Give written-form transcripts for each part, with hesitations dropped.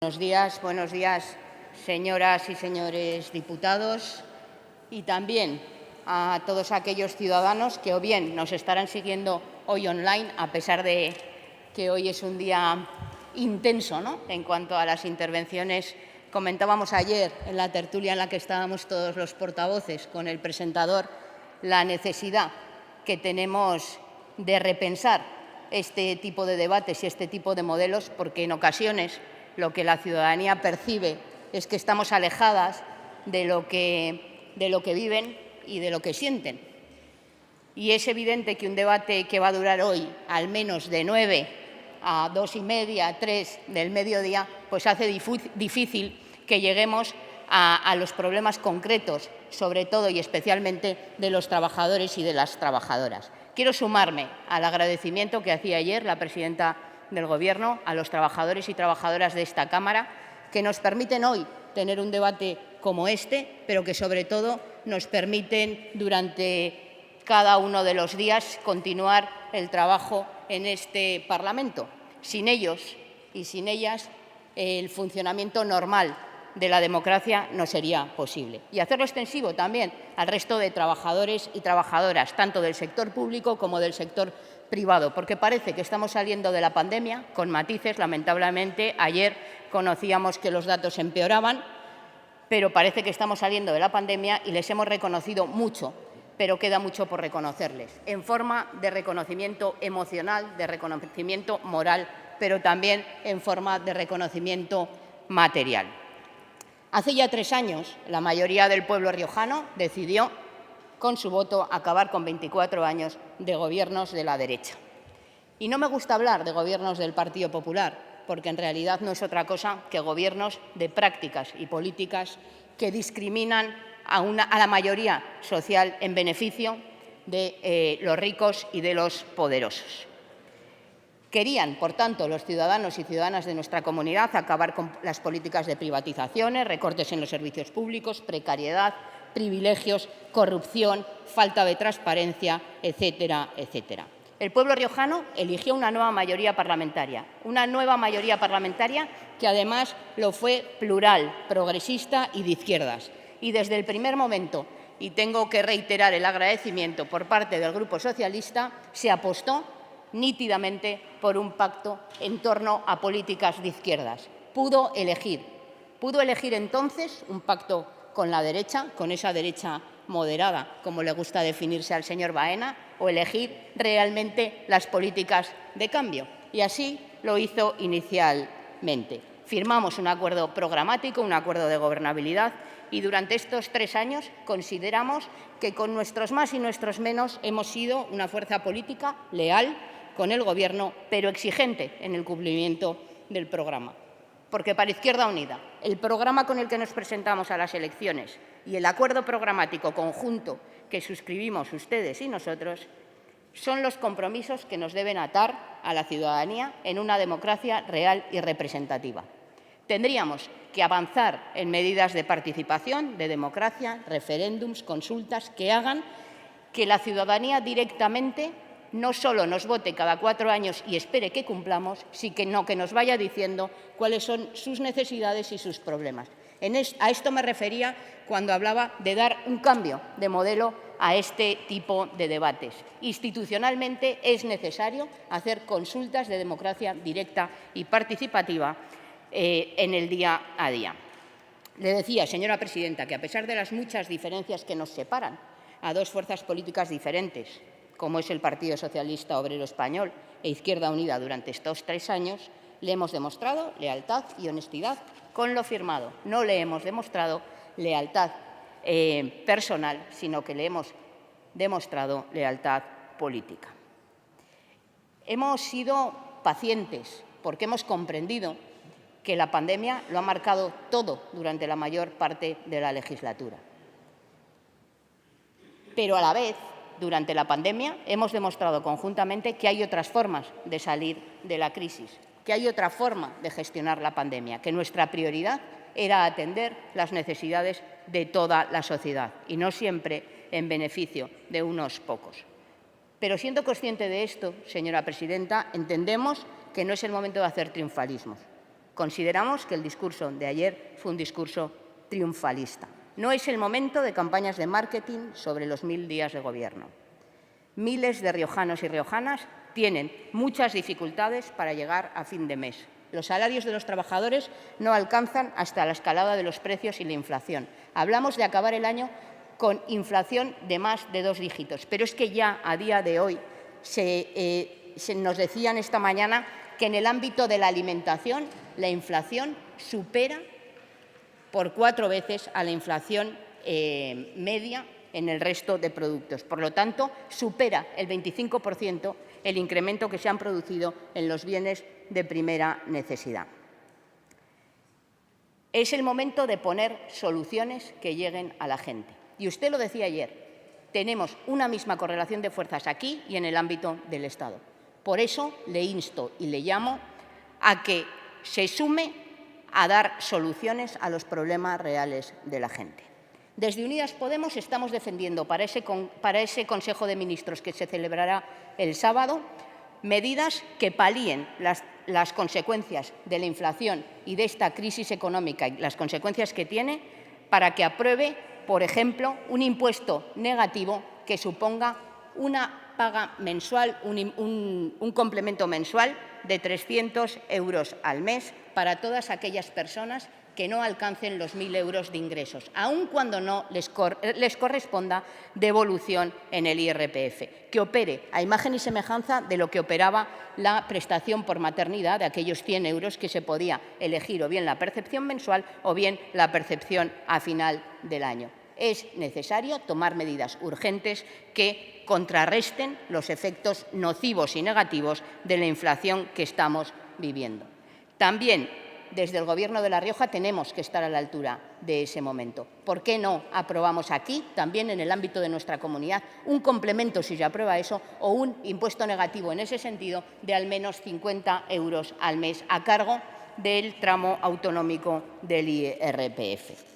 Buenos días, señoras y señores diputados, y también a todos aquellos ciudadanos que o bien nos estarán siguiendo hoy online, a pesar de que hoy es un día intenso, ¿no?, en cuanto a las intervenciones. Comentábamos ayer en la tertulia en la que estábamos todos los portavoces con el presentador la necesidad que tenemos de repensar este tipo de debates y este tipo de modelos, porque en ocasiones lo que la ciudadanía percibe es que estamos alejadas de lo que viven y de lo que sienten. Y es evidente que un debate que va a durar hoy al menos de 9 a 2:30, 3 del mediodía, pues hace difícil que lleguemos a los problemas concretos, sobre todo y especialmente de los trabajadores y de las trabajadoras. Quiero sumarme al agradecimiento que hacía ayer la presidenta del Gobierno a los trabajadores y trabajadoras de esta Cámara, que nos permiten hoy tener un debate como este, pero que sobre todo nos permiten durante cada uno de los días continuar el trabajo en este Parlamento. Sin ellos y sin ellas, el funcionamiento normal de la democracia no sería posible. Y hacerlo extensivo también al resto de trabajadores y trabajadoras, tanto del sector público como del sector privado, porque parece que estamos saliendo de la pandemia con matices. Lamentablemente, ayer conocíamos que los datos empeoraban, pero parece que estamos saliendo de la pandemia y les hemos reconocido mucho, pero queda mucho por reconocerles, en forma de reconocimiento emocional, de reconocimiento moral, pero también en forma de reconocimiento material. Hace ya 3 años, la mayoría del pueblo riojano decidió, con su voto, acabar con 24 años de gobiernos de la derecha. Y no me gusta hablar de gobiernos del Partido Popular, porque en realidad no es otra cosa que gobiernos de prácticas y políticas que discriminan a la mayoría social en beneficio de los ricos y de los poderosos. Querían, por tanto, los ciudadanos y ciudadanas de nuestra comunidad acabar con las políticas de privatizaciones, recortes en los servicios públicos, precariedad, privilegios, corrupción, falta de transparencia, etcétera, etcétera. El pueblo riojano eligió una nueva mayoría parlamentaria que además lo fue plural, progresista y de izquierdas. Y desde el primer momento, y tengo que reiterar el agradecimiento por parte del Grupo Socialista, se apostó nítidamente por un pacto en torno a políticas de izquierdas. Pudo elegir entonces un pacto con la derecha, con esa derecha moderada, como le gusta definirse al señor Baena, o elegir realmente las políticas de cambio. Y así lo hizo inicialmente. Firmamos un acuerdo programático, un acuerdo de gobernabilidad, y durante estos 3 años consideramos que con nuestros más y nuestros menos hemos sido una fuerza política leal con el Gobierno, pero exigente en el cumplimiento del programa. Porque para Izquierda Unida, el programa con el que nos presentamos a las elecciones y el acuerdo programático conjunto que suscribimos ustedes y nosotros son los compromisos que nos deben atar a la ciudadanía en una democracia real y representativa. Tendríamos que avanzar en medidas de participación, de democracia, referéndums, consultas, que hagan que la ciudadanía directamente no solo nos vote cada 4 años y espere que cumplamos, sino que nos vaya diciendo cuáles son sus necesidades y sus problemas. A esto me refería cuando hablaba de dar un cambio de modelo a este tipo de debates. Institucionalmente es necesario hacer consultas de democracia directa y participativa en el día a día. Le decía, señora presidenta, que a pesar de las muchas diferencias que nos separan a dos fuerzas políticas diferentes, como es el Partido Socialista Obrero Español e Izquierda Unida, durante estos 3 años, le hemos demostrado lealtad y honestidad con lo firmado. No le hemos demostrado lealtad personal, sino que le hemos demostrado lealtad política. Hemos sido pacientes porque hemos comprendido que la pandemia lo ha marcado todo durante la mayor parte de la legislatura. Pero a la vez, durante la pandemia, hemos demostrado conjuntamente que hay otras formas de salir de la crisis, que hay otra forma de gestionar la pandemia, que nuestra prioridad era atender las necesidades de toda la sociedad y no siempre en beneficio de unos pocos. Pero siendo consciente de esto, señora presidenta, entendemos que no es el momento de hacer triunfalismos. Consideramos que el discurso de ayer fue un discurso triunfalista. No es el momento de campañas de marketing sobre los 1000 días de Gobierno. Miles de riojanos y riojanas tienen muchas dificultades para llegar a fin de mes. Los salarios de los trabajadores no alcanzan hasta la escalada de los precios y la inflación. Hablamos de acabar el año con inflación de más de 2 dígitos, pero es que ya a día de hoy nos decían esta mañana que en el ámbito de la alimentación la inflación supera por 4 veces a la inflación media en el resto de productos. Por lo tanto, supera el 25% el incremento que se han producido en los bienes de primera necesidad. Es el momento de poner soluciones que lleguen a la gente. Y usted lo decía ayer, tenemos una misma correlación de fuerzas aquí y en el ámbito del Estado. Por eso le insto y le llamo a que se sume a dar soluciones a los problemas reales de la gente. Desde Unidas Podemos estamos defendiendo para ese Consejo de Ministros que se celebrará el sábado medidas que palíen las consecuencias de la inflación y de esta crisis económica y las consecuencias que tiene para que apruebe, por ejemplo, un impuesto negativo que suponga una paga mensual, un complemento mensual de 300 euros al mes para todas aquellas personas que no alcancen los 1.000 euros de ingresos, aun cuando no les corresponda devolución en el IRPF, que opere a imagen y semejanza de lo que operaba la prestación por maternidad, de aquellos 100 euros que se podía elegir o bien la percepción mensual o bien la percepción a final del año. Es necesario tomar medidas urgentes que contrarresten los efectos nocivos y negativos de la inflación que estamos viviendo. También, desde el Gobierno de La Rioja tenemos que estar a la altura de ese momento. ¿Por qué no aprobamos aquí, también en el ámbito de nuestra comunidad, un complemento, si se aprueba eso, o un impuesto negativo en ese sentido de al menos 50 euros al mes a cargo del tramo autonómico del IRPF?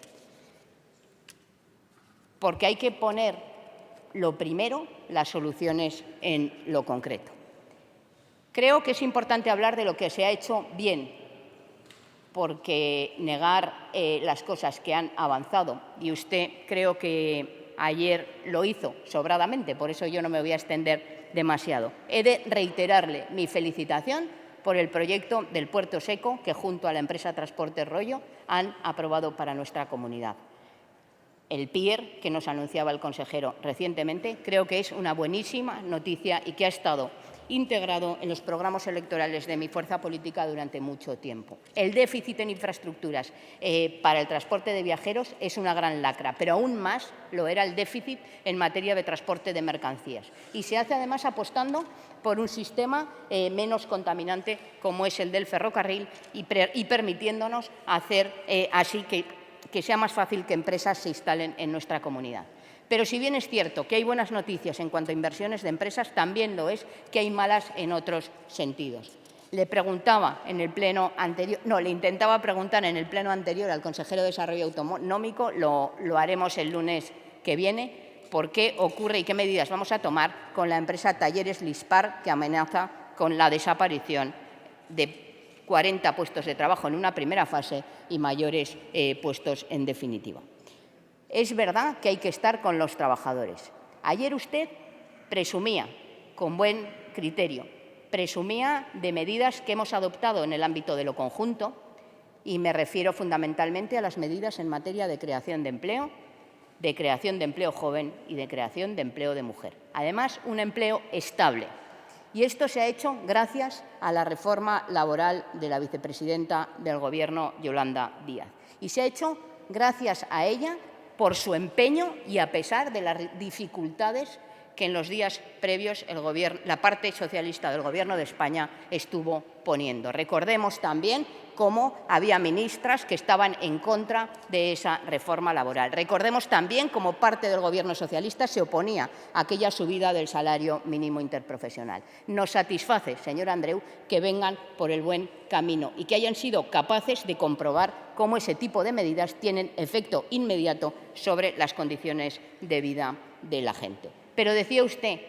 Porque hay que poner lo primero, las soluciones en lo concreto. Creo que es importante hablar de lo que se ha hecho bien, porque negar las cosas que han avanzado, y usted creo que ayer lo hizo sobradamente, por eso yo no me voy a extender demasiado. He de reiterarle mi felicitación por el proyecto del Puerto Seco que junto a la empresa Transportes Rollo han aprobado para nuestra comunidad. El PIER, que nos anunciaba el consejero recientemente, creo que es una buenísima noticia y que ha estado integrado en los programas electorales de mi fuerza política durante mucho tiempo. El déficit en infraestructuras para el transporte de viajeros es una gran lacra, pero aún más lo era el déficit en materia de transporte de mercancías. Y se hace además apostando por un sistema menos contaminante como es el del ferrocarril y permitiéndonos hacer así que sea más fácil que empresas se instalen en nuestra comunidad. Pero si bien es cierto que hay buenas noticias en cuanto a inversiones de empresas, también lo es que hay malas en otros sentidos. Le preguntaba en el pleno anterior, no, le intentaba preguntar en el pleno anterior al consejero de Desarrollo Autonómico, lo haremos el lunes que viene, por qué ocurre y qué medidas vamos a tomar con la empresa Talleres Lispar, que amenaza con la desaparición de 40 puestos de trabajo en una primera fase y mayores puestos en definitiva. Es verdad que hay que estar con los trabajadores. Ayer usted presumía, con buen criterio, presumía de medidas que hemos adoptado en el ámbito de lo conjunto y me refiero fundamentalmente a las medidas en materia de creación de empleo joven y de creación de empleo de mujer. Además, un empleo estable. Y esto se ha hecho gracias a la reforma laboral de la vicepresidenta del Gobierno, Yolanda Díaz. Y se ha hecho gracias a ella por su empeño y a pesar de las dificultades que en los días previos la parte socialista del Gobierno de España estuvo poniendo. Recordemos también cómo había ministras que estaban en contra de esa reforma laboral. Recordemos también cómo parte del Gobierno socialista se oponía a aquella subida del salario mínimo interprofesional. Nos satisface, señor Andreu, que vengan por el buen camino y que hayan sido capaces de comprobar cómo ese tipo de medidas tienen efecto inmediato sobre las condiciones de vida de la gente. Pero decía usted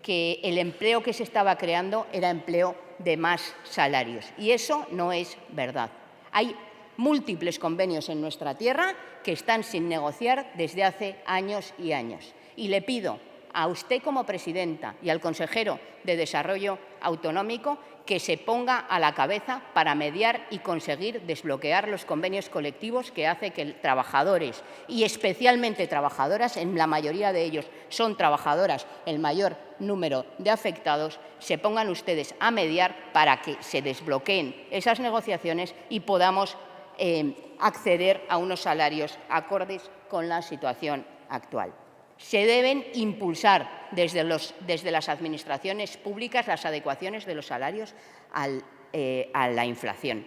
que el empleo que se estaba creando era empleo de más salarios. Y eso no es verdad. Hay múltiples convenios en nuestra tierra que están sin negociar desde hace años y años. Y le pido a usted como presidenta y al consejero de Desarrollo Autonómico que se ponga a la cabeza para mediar y conseguir desbloquear los convenios colectivos que hace que trabajadores y especialmente trabajadoras, en la mayoría de ellos son trabajadoras el mayor número de afectados, se pongan ustedes a mediar para que se desbloqueen esas negociaciones y podamos acceder a unos salarios acordes con la situación actual. Se deben impulsar desde las administraciones públicas las adecuaciones de los salarios a la inflación.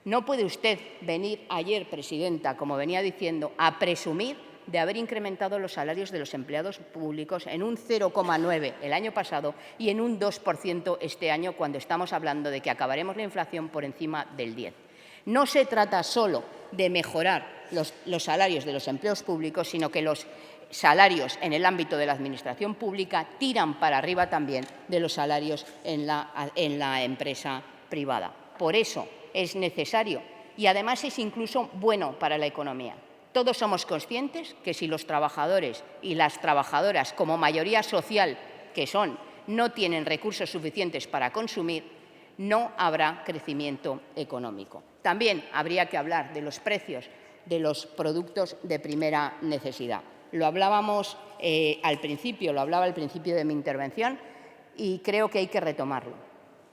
No puede usted venir ayer, presidenta, como venía diciendo, a presumir de haber incrementado los salarios de los empleados públicos en un 0,9 el año pasado y en un 2% este año, cuando estamos hablando de que acabaremos la inflación por encima del 10%. No se trata solo de mejorar los salarios de los empleos públicos, sino que los salarios en el ámbito de la administración pública tiran para arriba también de los salarios en la empresa privada. Por eso es necesario y además es incluso bueno para la economía. Todos somos conscientes que si los trabajadores y las trabajadoras, como mayoría social que son, no tienen recursos suficientes para consumir, no habrá crecimiento económico. También habría que hablar de los precios de los productos de primera necesidad. Lo hablábamos al principio, lo hablaba al principio de mi intervención y creo que hay que retomarlo,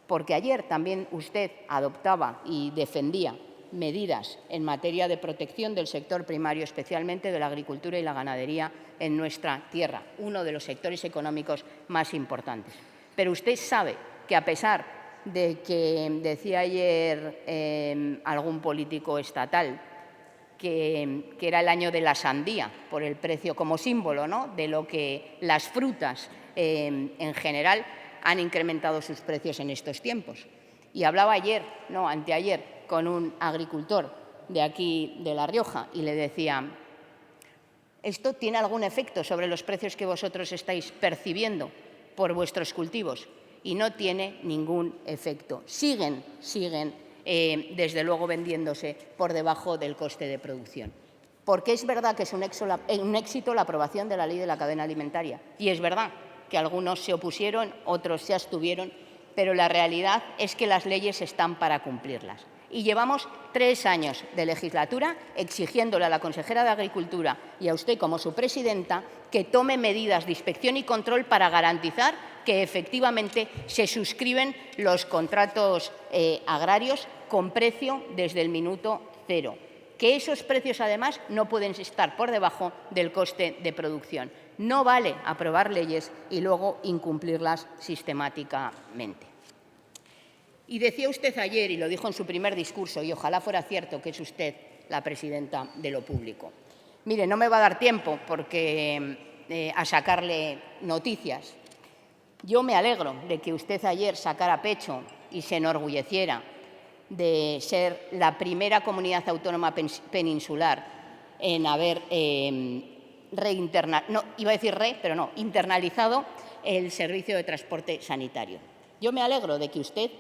porque ayer también usted adoptaba y defendía medidas en materia de protección del sector primario, especialmente de la agricultura y la ganadería en nuestra tierra, uno de los sectores económicos más importantes. Pero usted sabe que, a pesar de que decía ayer algún político estatal que era el año de la sandía, por el precio como símbolo, ¿no?, de lo que las frutas en general han incrementado sus precios en estos tiempos. Y hablaba ayer, no, anteayer, con un agricultor de aquí, de La Rioja, y le decía: ¿esto tiene algún efecto sobre los precios que vosotros estáis percibiendo por vuestros cultivos? Y no tiene ningún efecto. Siguen desde luego vendiéndose por debajo del coste de producción. Porque es verdad que es un éxito la aprobación de la Ley de la Cadena Alimentaria. Y es verdad que algunos se opusieron, otros se abstuvieron, pero la realidad es que las leyes están para cumplirlas. Y llevamos 3 años de legislatura exigiéndole a la consejera de Agricultura y a usted como su presidenta que tome medidas de inspección y control para garantizar que efectivamente se suscriben los contratos agrarios con precio desde el minuto cero. Que esos precios, además, no pueden estar por debajo del coste de producción. No vale aprobar leyes y luego incumplirlas sistemáticamente. Y decía usted ayer, y lo dijo en su primer discurso, y ojalá fuera cierto, que es usted la presidenta de lo público. Mire, no me va a dar tiempo a sacarle noticias. Yo me alegro de que usted ayer sacara pecho y se enorgulleciera de ser la primera comunidad autónoma peninsular en haber internalizado el servicio de transporte sanitario. Yo me alegro de que usted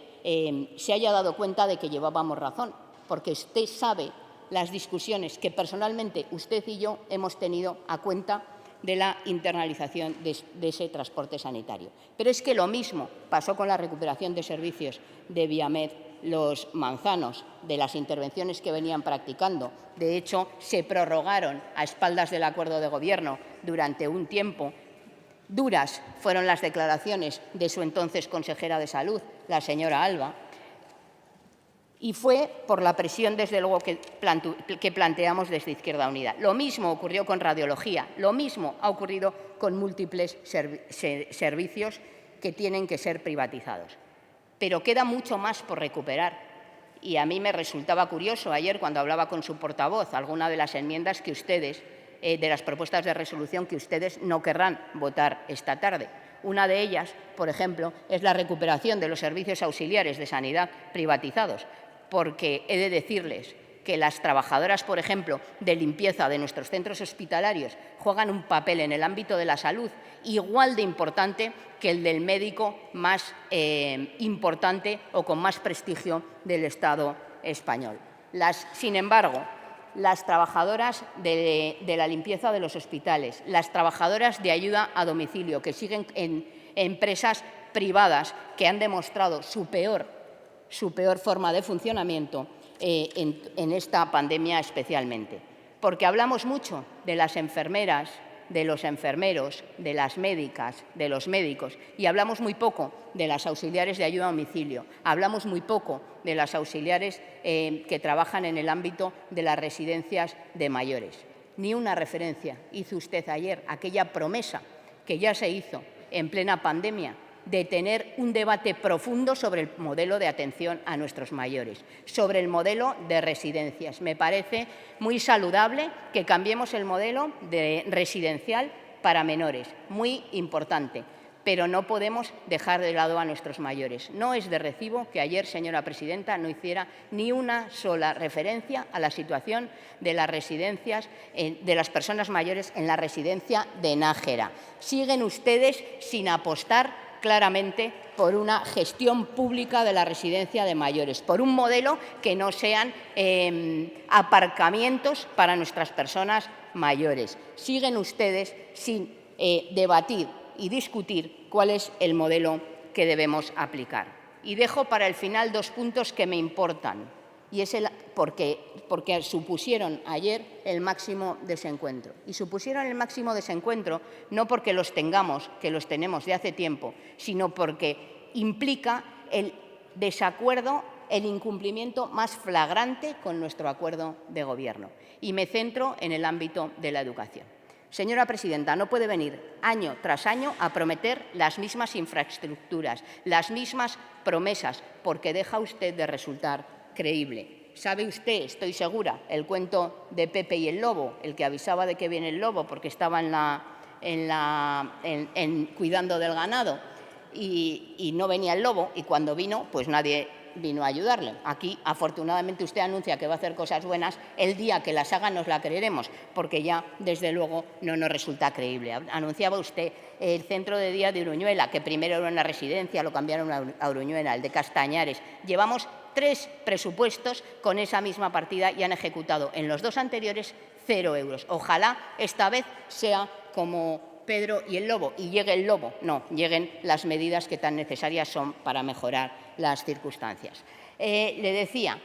se haya dado cuenta de que llevábamos razón, porque usted sabe las discusiones que personalmente usted y yo hemos tenido a cuenta de la internalización de ese transporte sanitario. Pero es que lo mismo pasó con la recuperación de servicios de Viamed Los Manzanos, de las intervenciones que venían practicando. De hecho, se prorrogaron a espaldas del acuerdo de Gobierno durante un tiempo. Duras fueron las declaraciones de su entonces consejera de Salud, la señora Alba, y fue por la presión, desde luego, que planteamos desde Izquierda Unida. Lo mismo ocurrió con radiología, lo mismo ha ocurrido con múltiples servicios que tienen que ser privatizados. Pero queda mucho más por recuperar. Y a mí me resultaba curioso ayer, cuando hablaba con su portavoz, alguna de las enmiendas que ustedes, de las propuestas de resolución que ustedes no querrán votar esta tarde. Una de ellas, por ejemplo, es la recuperación de los servicios auxiliares de sanidad privatizados, porque he de decirles que las trabajadoras, por ejemplo, de limpieza de nuestros centros hospitalarios juegan un papel en el ámbito de la salud igual de importante que el del médico más importante o con más prestigio del Estado español. Sin embargo, las trabajadoras de la limpieza de los hospitales, las trabajadoras de ayuda a domicilio, que siguen en empresas privadas que han demostrado su peor forma de funcionamiento en esta pandemia especialmente. Porque hablamos mucho de las enfermeras, de los enfermeros, de las médicas, de los médicos, y hablamos muy poco de las auxiliares de ayuda a domicilio, hablamos muy poco de las auxiliares que trabajan en el ámbito de las residencias de mayores. Ni una referencia hizo usted ayer a aquella promesa que ya se hizo en plena pandemia de tener un debate profundo sobre el modelo de atención a nuestros mayores, sobre el modelo de residencias. Me parece muy saludable que cambiemos el modelo residencial para menores, muy importante, pero no podemos dejar de lado a nuestros mayores. No es de recibo que ayer, señora presidenta, no hiciera ni una sola referencia a la situación de las residencias, de las personas mayores en la residencia de Nájera. Siguen ustedes sin apostar claramente por una gestión pública de la residencia de mayores, por un modelo que no sean aparcamientos para nuestras personas mayores. Siguen ustedes sin debatir y discutir cuál es el modelo que debemos aplicar. Y dejo para el final dos puntos que me importan, y es porque supusieron ayer el máximo desencuentro. Y supusieron el máximo desencuentro no porque los tengamos, que los tenemos de hace tiempo, sino porque implica el desacuerdo, el incumplimiento más flagrante con nuestro acuerdo de Gobierno. Y me centro en el ámbito de la educación. Señora presidenta, no puede venir año tras año a prometer las mismas infraestructuras, las mismas promesas, porque deja usted de resultar creíble. ¿Sabe usted, estoy segura, el cuento de Pepe y el lobo, el que avisaba de que viene el lobo porque estaba cuidando del ganado y no venía el lobo, y cuando vino, pues nadie vino a ayudarle? Aquí, afortunadamente, usted anuncia que va a hacer cosas buenas. El día que las haga nos la creeremos, porque ya, desde luego, no nos resulta creíble. Anunciaba usted el centro de día de Uruñuela, que primero era una residencia, lo cambiaron a Uruñuela, el de Castañares. Llevamos 3 presupuestos con esa misma partida y han ejecutado en los 2 anteriores 0 euros. Ojalá esta vez sea como Pedro y el lobo, y llegue el lobo, no, lleguen las medidas que tan necesarias son para mejorar las circunstancias. Le decía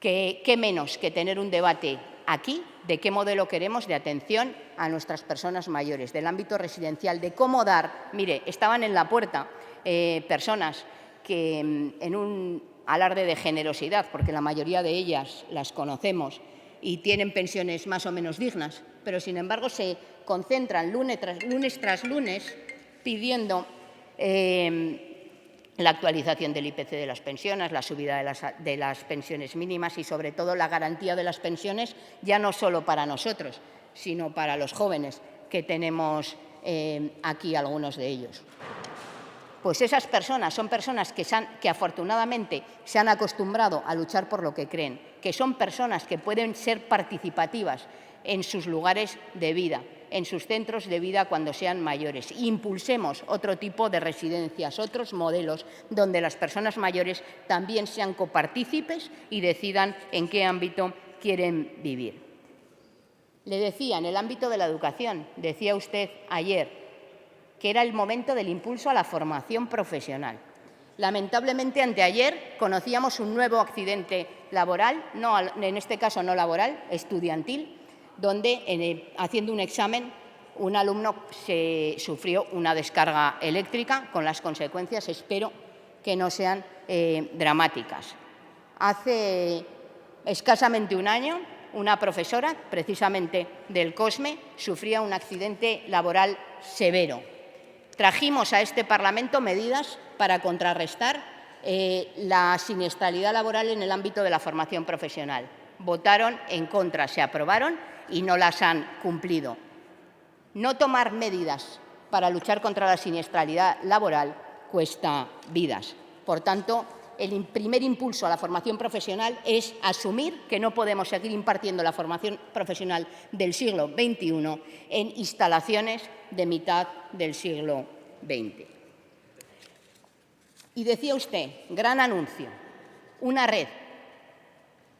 que qué menos que tener un debate aquí de qué modelo queremos de atención a nuestras personas mayores, del ámbito residencial, de cómo dar. Mire, estaban en la puerta personas que en un alarde de generosidad, porque la mayoría de ellas las conocemos y tienen pensiones más o menos dignas, pero sin embargo se concentran lunes tras lunes pidiendo la actualización del IPC de las pensiones, la subida de las pensiones mínimas y, sobre todo, la garantía de las pensiones, ya no solo para nosotros, sino para los jóvenes que tenemos aquí, algunos de ellos. Pues esas personas son personas que afortunadamente se han acostumbrado a luchar por lo que creen, que son personas que pueden ser participativas en sus lugares de vida, en sus centros de vida cuando sean mayores. Impulsemos otro tipo de residencias, otros modelos donde las personas mayores también sean copartícipes y decidan en qué ámbito quieren vivir. Le decía, en el ámbito de la educación, decía usted ayer que era el momento del impulso a la formación profesional. Lamentablemente, anteayer conocíamos un nuevo accidente laboral, en este caso no laboral, estudiantil, donde, haciendo un examen, un alumno sufrió una descarga eléctrica con las consecuencias, espero que no sean dramáticas. Hace escasamente un año, una profesora, precisamente del COSME, sufría un accidente laboral severo. Trajimos a este Parlamento medidas para contrarrestar la siniestralidad laboral en el ámbito de la formación profesional. Votaron en contra, se aprobaron y no las han cumplido. No tomar medidas para luchar contra la siniestralidad laboral cuesta vidas. Por tanto, el primer impulso a la formación profesional es asumir que no podemos seguir impartiendo la formación profesional del siglo XXI en instalaciones de mitad del siglo XX. Y decía usted, gran anuncio, una red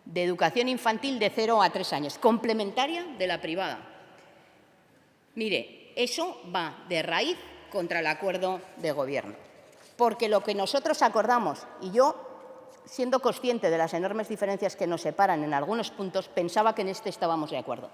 de educación infantil de 0 a 3 años, complementaria de la privada. Mire, eso va de raíz contra el acuerdo de Gobierno, porque lo que nosotros acordamos, y yo, siendo consciente de las enormes diferencias que nos separan en algunos puntos, pensaba que en este estábamos de acuerdo.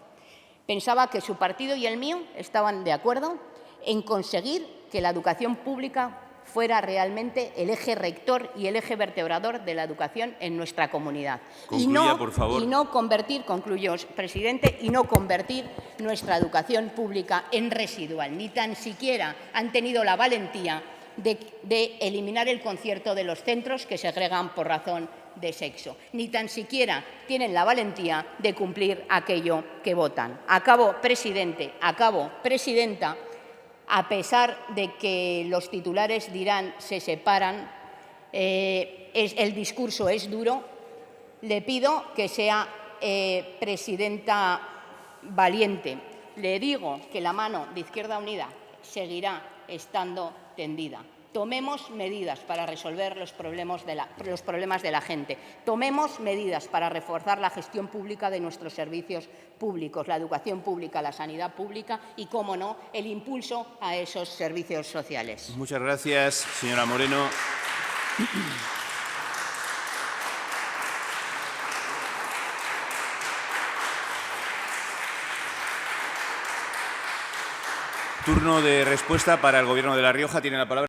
Pensaba que su partido y el mío estaban de acuerdo en conseguir que la educación pública fuera realmente el eje rector y el eje vertebrador de la educación en nuestra comunidad. Concluya, por favor. Y no convertir, concluyo, presidente, y no convertir nuestra educación pública en residual. Ni tan siquiera han tenido la valentía de eliminar el concierto de los centros que segregan por razón de sexo. Ni tan siquiera tienen la valentía de cumplir aquello que votan. Acabo, presidente, acabo, presidenta. A pesar de que los titulares dirán se separan, el discurso es duro, le pido que sea presidenta valiente. Le digo que la mano de Izquierda Unida seguirá estando tendida. Tomemos medidas para resolver los problemas de la gente. Tomemos medidas para reforzar la gestión pública de nuestros servicios públicos, la educación pública, la sanidad pública y, cómo no, el impulso a esos servicios sociales. Muchas gracias, señora Moreno. Turno de respuesta para el Gobierno de La Rioja. Tiene la palabra